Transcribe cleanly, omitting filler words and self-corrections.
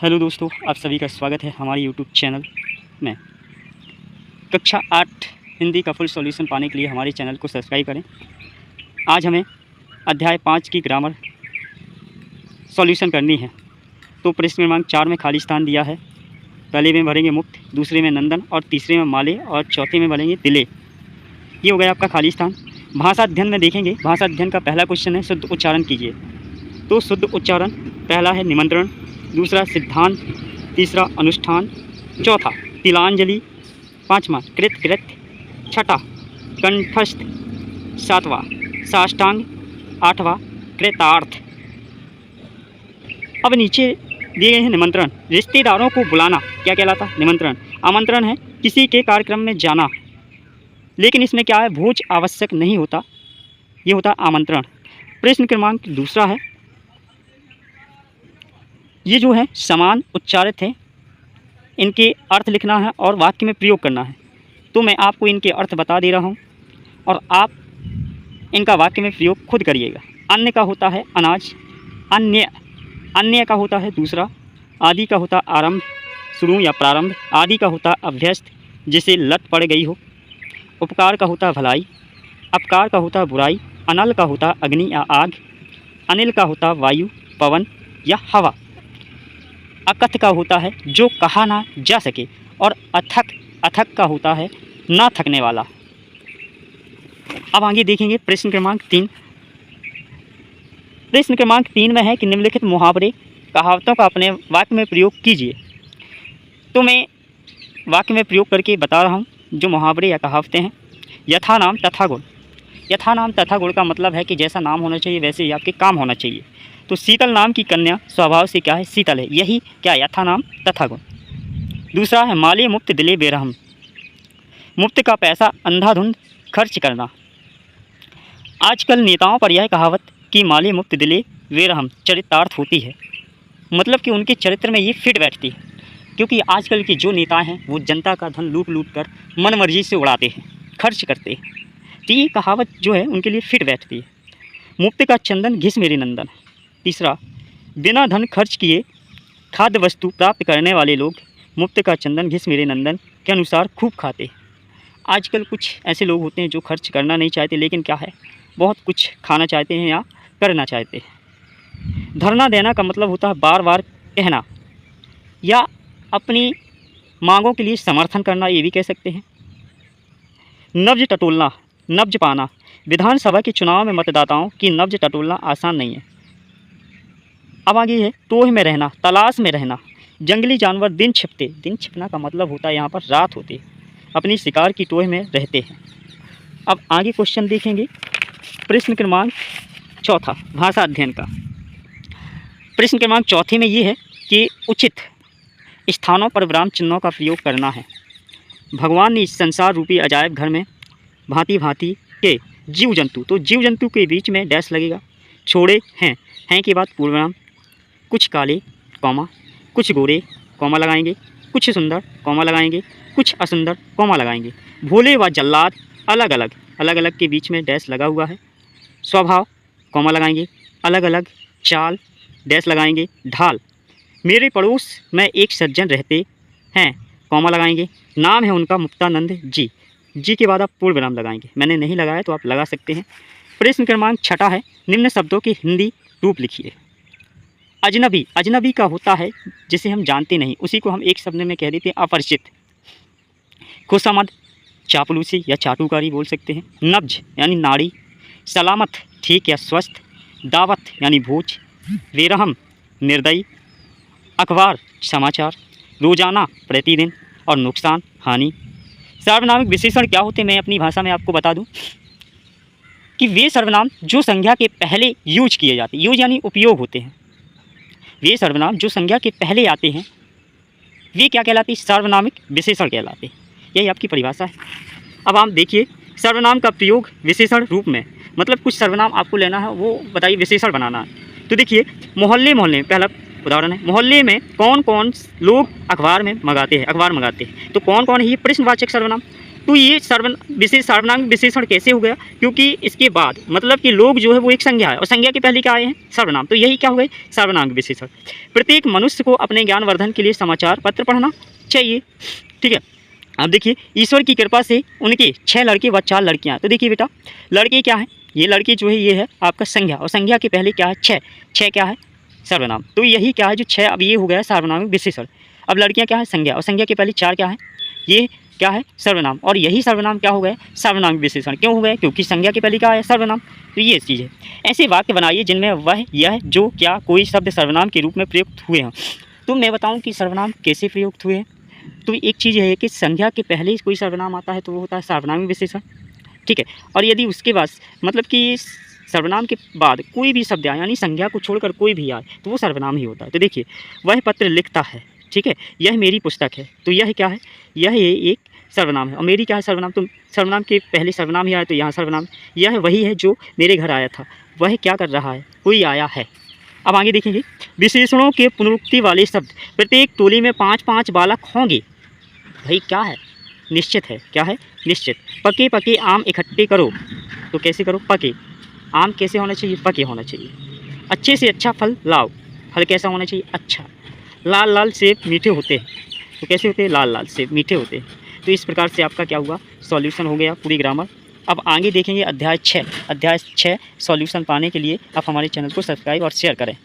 Hello दोस्तों, आप सभी का स्वागत है हमारे यूट्यूब चैनल में। कक्षा 8 हिंदी का फुल सॉल्यूशन पाने के लिए हमारे चैनल को सब्सक्राइब करें। आज हमें अध्याय 5 की ग्रामर सॉल्यूशन करनी है। तो प्रश्न क्रमांक 4 में खाली स्थान दिया है। पहले में भरेंगे मुक्त, दूसरे में नंदन और तीसरे में माले और चौथे में भरेंगे दिले। ये हो गया आपका खाली स्थान। भाषा अध्ययन में देखेंगे। भाषा अध्ययन का पहला क्वेश्चन है शुद्ध उच्चारण कीजिए। तो शुद्ध उच्चारण पहला है निमंत्रण, दूसरा सिद्धांत, तीसरा अनुष्ठान, चौथा तिलांजलि, पांचवा कृत कृत्य, छठा कंठस्थ, सातवां साष्टांग, आठवां कृतार्थ। अब नीचे दिए गए हैं निमंत्रण। रिश्तेदारों को बुलाना क्या कहलाता है? निमंत्रण। आमंत्रण है किसी के कार्यक्रम में जाना, लेकिन इसमें क्या है, भोज आवश्यक नहीं होता, ये होता आमंत्रण। प्रश्न क्रमांक दूसरा है, ये जो है समान उच्चारित है, इनके अर्थ लिखना है और वाक्य में प्रयोग करना है। तो मैं आपको इनके अर्थ बता दे रहा हूँ और आप इनका वाक्य में प्रयोग खुद करिएगा। अन्य का होता है अनाज, अन्य। अन्य का होता है दूसरा। आदि का होता आरंभ, शुरू या प्रारंभ। आदि का होता अभ्यस्त, जिसे लत पड़ गई हो। उपकार का होता भलाई, अपकार का होता बुराई। अनल का होता अग्नि या आग, अनिल का होता वायु, पवन या हवा। अकथ का होता है जो कहा ना जा सके, और अथक, अथक का होता है ना थकने वाला। अब आगे देखेंगे प्रश्न क्रमांक 3। प्रश्न क्रमांक 3 में है कि निम्नलिखित मुहावरे कहावतों का अपने वाक्य में प्रयोग कीजिए। तो मैं वाक्य में प्रयोग करके बता रहा हूँ जो मुहावरे या कहावतें हैं। यथा नाम तथा गुण। यथा नाम तथा गुण का मतलब है कि जैसा नाम होना चाहिए वैसे ही आपके काम होना चाहिए। तो शीतल नाम की कन्या स्वभाव से क्या है, शीतल है। यही क्या, यथा नाम तथा गुण। दूसरा है माले मुक्त दिले बेरहम। मुफ्त का पैसा अंधाधुंध खर्च करना। आजकल नेताओं पर यह कहावत कि माले मुक्त दिले बेरहम चरितार्थ होती है, मतलब कि उनके चरित्र में ये फिट बैठती है, क्योंकि आजकल के जो नेता हैं वो जनता का धन लूट लूट कर मन मर्जी से उड़ाते हैं, खर्च करते हैं। तो ये कहावत जो है उनके लिए फिट बैठती है। मुफ्त का चंदन घिस मेरे नंदन। तीसरा, बिना धन खर्च किए खाद्य वस्तु प्राप्त करने वाले लोग मुफ्त का चंदन घिस मेरे नंदन के अनुसार खूब खाते। आजकल कुछ ऐसे लोग होते हैं जो खर्च करना नहीं चाहते, लेकिन क्या है, बहुत कुछ खाना चाहते हैं या करना चाहते हैं। धरना देना का मतलब होता है बार बार कहना या अपनी मांगों के लिए समर्थन करना, ये भी कह सकते हैं। नब्ज टटोलना, नब्ज पाना। विधानसभा के चुनाव में मतदाताओं की नब्ज टटोलना आसान नहीं है। अब आगे है टोह में रहना, तलाश में रहना। जंगली जानवर दिन छिपते। दिन छिपना का मतलब होता है यहाँ पर रात होती है, अपनी शिकार की टोह में रहते हैं। अब आगे क्वेश्चन देखेंगे। प्रश्न क्रमांक 4 भाषा अध्ययन का। प्रश्न क्रमांक 4 में ये है कि उचित स्थानों पर विराम चिन्हों का प्रयोग करना है। भगवान ने इस संसार रूपी अजायब घर में भांति भांति के जीव जंतु, तो जीव जंतु के बीच में डैश लगेगा, छोड़े हैं। हैं के बाद पूर्वनाम। कुछ काले कौमा, कुछ गोरे कौमा लगाएंगे, कुछ सुंदर कौमा लगाएंगे, कुछ असुंदर कौमा लगाएंगे। भोले व जल्लाद अलग अलग, अलग अलग के बीच में डैश लगा हुआ है। स्वभाव कौमा लगाएंगे, अलग अलग चाल डैश लगाएंगे। ढाल, मेरे पड़ोस में एक सज्जन रहते हैं कौमा लगाएंगे, नाम है उनका मुक्तानंद जी। जी के बाद आप पूर्ण विराम लगाएंगे। मैंने नहीं लगाया तो आप लगा सकते हैं। प्रश्न क्रमांक 6 है, निम्न शब्दों के हिंदी रूप लिखिए। अजनबी, अजनबी का होता है जिसे हम जानते नहीं, उसी को हम एक शब्द में कह देते हैं अपरिचित। खुशामद, चापलूसी या चाटुकारी बोल सकते हैं। नब्ज यानी नाड़ी। सलामत, ठीक या स्वस्थ। दावत यानी भोज। बेरहम, निर्दयी। अखबार, समाचार। रोजाना, प्रतिदिन। और नुकसान, हानि। सर्वनामिक विशेषण क्या होते हैं, मैं अपनी भाषा में आपको बता दूं कि वे सर्वनाम जो संज्ञा के पहले यूज किए जाते हैं, यूज यानी उपयोग होते हैं। वे सर्वनाम जो संज्ञा के पहले आते हैं वे क्या कहलाते हैं, सर्वनामिक विशेषण कहलाते हैं। यही आपकी परिभाषा है। अब आप देखिए सर्वनाम का प्रयोग विशेषण रूप में, मतलब कुछ सर्वनाम आपको लेना है, वो बताइए विशेषण बनाना है। तो देखिए मोहल्ले, मोहल्ले में पहला उदाहरण है। मोहल्ले में कौन कौन लोग अखबार में मंगाते हैं, अखबार मंगाते हैं। तो कौन कौन है, ये प्रश्नवाचक सर्वनाम। तो ये सर्वनाम विशेषण कैसे हो गया? क्योंकि इसके बाद मतलब कि लोग जो है वो एक संज्ञा है और संज्ञा के पहले क्या आए हैं? सर्वनाम। तो यही क्या हो गए? सर्वनाम विशेषण। प्रत्येक मनुष्य को अपने ज्ञानवर्धन के लिए समाचार पत्र पढ़ना चाहिए। ठीक है, अब देखिए ईश्वर की कृपा से उनके 6 लड़के व 4 लड़कियाँ। तो देखिए बेटा, लड़के क्या है? ये लड़के जो है ये है आपका संज्ञा और संज्ञा के पहले क्या है? 6। 6 क्या है? सर्वनाम। तो यही क्या है जो 6, अब ये हो गया सर्वनामिक विशेषण। अब लड़कियाँ क्या है? संज्ञा और संज्ञा के पहले 4 क्या है? ये क्या है? सर्वनाम। और यही सर्वनाम क्या हो गया? सर्वनामिक विशेषण। क्यों हो गया? क्योंकि संज्ञा के पहले क्या है? सर्वनाम। तो ये चीज़ है। ऐसे वाक्य बनाइए जिनमें वह यह जो क्या कोई शब्द सर्वनाम के रूप में प्रयुक्त हुए हैं। तो मैं बताऊँ कि सर्वनाम कैसे प्रयुक्त हुए हैं। तो एक चीज़ है कि संज्ञा के पहले कोई सर्वनाम आता है तो वो होता है सर्वनामिक विशेषण। ठीक है, और यदि उसके बाद मतलब कि सर्वनाम के बाद कोई भी शब्द आए यानी संज्ञा को छोड़कर कोई भी आए तो वो सर्वनाम ही होता है। तो देखिए, वह पत्र लिखता है। ठीक है, यह मेरी पुस्तक है। तो यह क्या है? यह एक सर्वनाम है। और मेरी क्या है? सर्वनाम। तो सर्वनाम के पहले सर्वनाम ही आया तो यहाँ सर्वनाम। यह वही है जो मेरे घर आया था। वह क्या कर रहा है? कोई आया है। अब आगे देखेंगे, विशेषणों के पुनरुक्ति वाले शब्द। प्रत्येक टोली में 5-5 बालक होंगे। भाई क्या है? निश्चित है। क्या है? निश्चित। पके पके आम इकट्ठे करो। तो कैसे करो? पके। आम कैसे होना चाहिए? पके होना चाहिए। अच्छे से अच्छा फल लाओ। फल कैसा होना चाहिए? अच्छा। लाल लाल सेब मीठे होते हैं। तो कैसे होते हैं? लाल लाल सेब मीठे होते हैं। तो इस प्रकार से आपका क्या हुआ? सॉल्यूशन हो गया पूरी ग्रामर। अब आगे देखेंगे अध्याय 6। अध्याय 6 सॉल्यूशन पाने के लिए आप हमारे चैनल को सब्सक्राइब और शेयर करें।